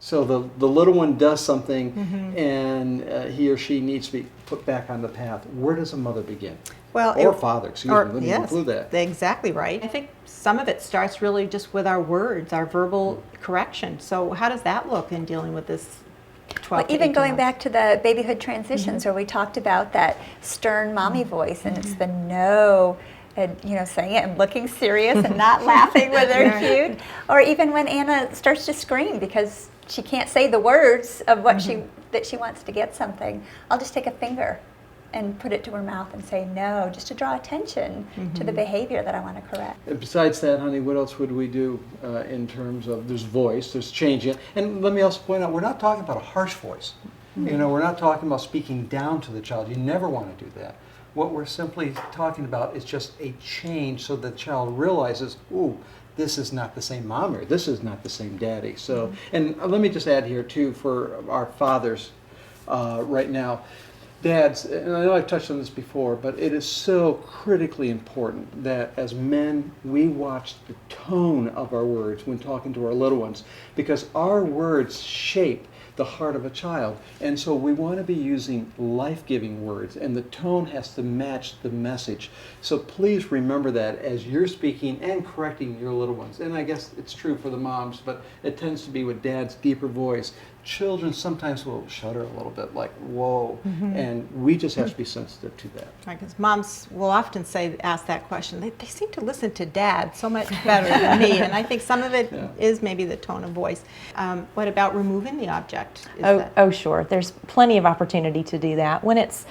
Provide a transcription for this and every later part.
So the little one does something, and he or she needs to be put back on the path. Where does a mother begin? Well, or father, excuse me, let me yes, include that. Exactly right. I think some of it starts really just with our words, our verbal correction. So how does that look in dealing with this 12 Well, to even 18 going months? back to the babyhood transitions where we talked about that stern mommy voice, and it's the no, and saying it and looking serious and not laughing when they're cute, or even when Anna starts to scream because she can't say the words of what that she wants to get something. I'll just take a finger and put it to her mouth and say no, just to draw attention to the behavior that I want to correct. Besides that, honey, what else would we do in terms of, there's voice, there's changing. And let me also point out, we're not talking about a harsh voice. We're not talking about speaking down to the child. You never want to do that. What we're simply talking about is just a change so the child realizes, ooh, this is not the same mommy, or this is not the same daddy. So, and let me just add here too, for our fathers right now, dads, and I know I've touched on this before, but it is so critically important that as men, we watch the tone of our words when talking to our little ones, because our words shape the heart of a child. And so we want to be using life-giving words, and the tone has to match the message. So please remember that as you're speaking and correcting your little ones. And I guess it's true for the moms, but it tends to be with dad's deeper voice. Children sometimes will shudder a little bit, like, whoa, and we just have to be sensitive to that. Right, because moms will often ask that question. They seem to listen to dad so much better than me, and I think some of it is maybe the tone of voice. What about removing the object? Oh, sure. There's plenty of opportunity to do that. When it's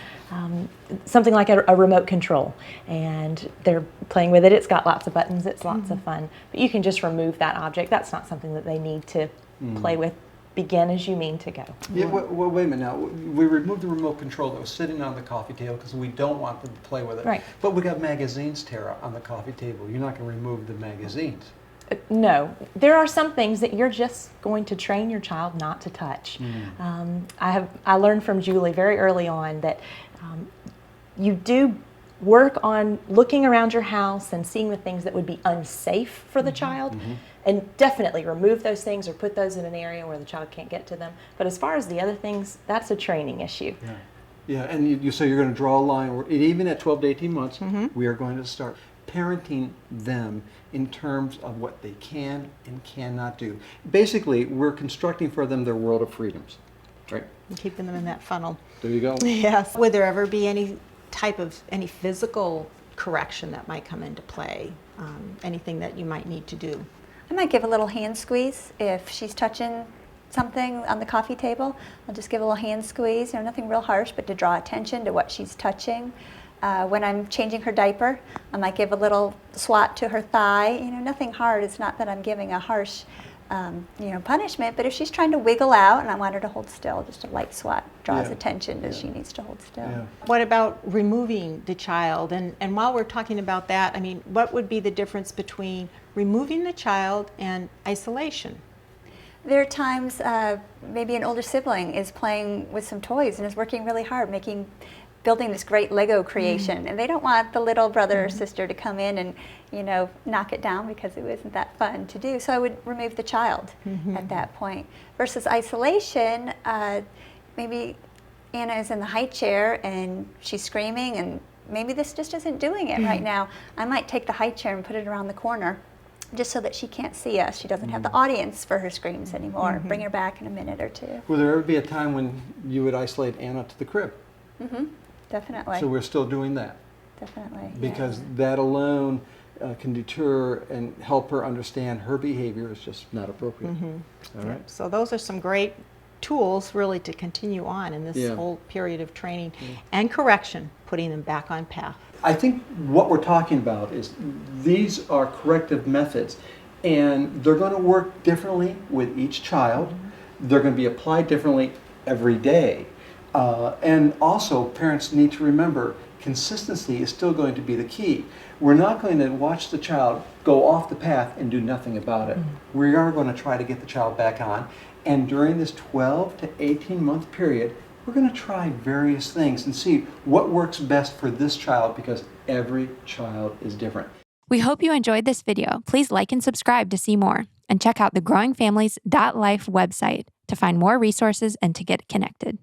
something like a remote control and they're playing with it, it's got lots of buttons, it's lots of fun. But you can just remove that object. That's not something that they need to play with. Begin as you mean to go. Yeah, well, wait a minute now. We removed the remote control that was sitting on the coffee table because we don't want them to play with it. Right. But we got magazines, Tara, on the coffee table. You're not going to remove the magazines. No. There are some things that you're just going to train your child not to touch. I learned from Julie very early on that you do work on looking around your house and seeing the things that would be unsafe for the child, and definitely remove those things or put those in an area where the child can't get to them. But as far as the other things, that's a training issue. Yeah, and you say you're going to draw a line. Even at 12 to 18 months, we are going to start parenting them in terms of what they can and cannot do. Basically, we're constructing for them their world of freedoms, right? And keeping them in that funnel. There you go. Yes. Would there ever be any physical correction that might come into play? Anything that you might need to do? I might give a little hand squeeze if she's touching something on the coffee table. I'll just give a little hand squeeze, nothing real harsh, but to draw attention to what she's touching. When I'm changing her diaper, I might give a little swat to her thigh. Nothing hard. It's not that I'm giving a harsh punishment, but if she's trying to wiggle out and I want her to hold still, just a light swat draws attention that she needs to hold still. Yeah. What about removing the child? And while we're talking about that, I mean, what would be the difference between removing the child and isolation? There are times maybe an older sibling is playing with some toys and is working really hard, building this great Lego creation, and they don't want the little brother or sister to come in and knock it down because it wasn't that fun to do. So I would remove the child at that point. Versus isolation, maybe Anna is in the high chair and she's screaming, and maybe this just isn't doing it right now. I might take the high chair and put it around the corner just so that she can't see us. She doesn't have the audience for her screams anymore. Bring her back in a minute or two. Will there ever be a time when you would isolate Anna to the crib? Definitely. So we're still doing that? Definitely. Because that alone can deter and help her understand her behavior is just not appropriate. All right. So those are some great tools really to continue on in this whole period of training and correction, putting them back on path. I think what we're talking about is these are corrective methods, and they're going to work differently with each child. They're going to be applied differently every day. And also, parents need to remember, consistency is still going to be the key. We're not going to watch the child go off the path and do nothing about it. We are going to try to get the child back on. And during this 12 to 18 month period, we're going to try various things and see what works best for this child, because every child is different. We hope you enjoyed this video. Please like and subscribe to see more, and check out the growingfamilies.life website to find more resources and to get connected.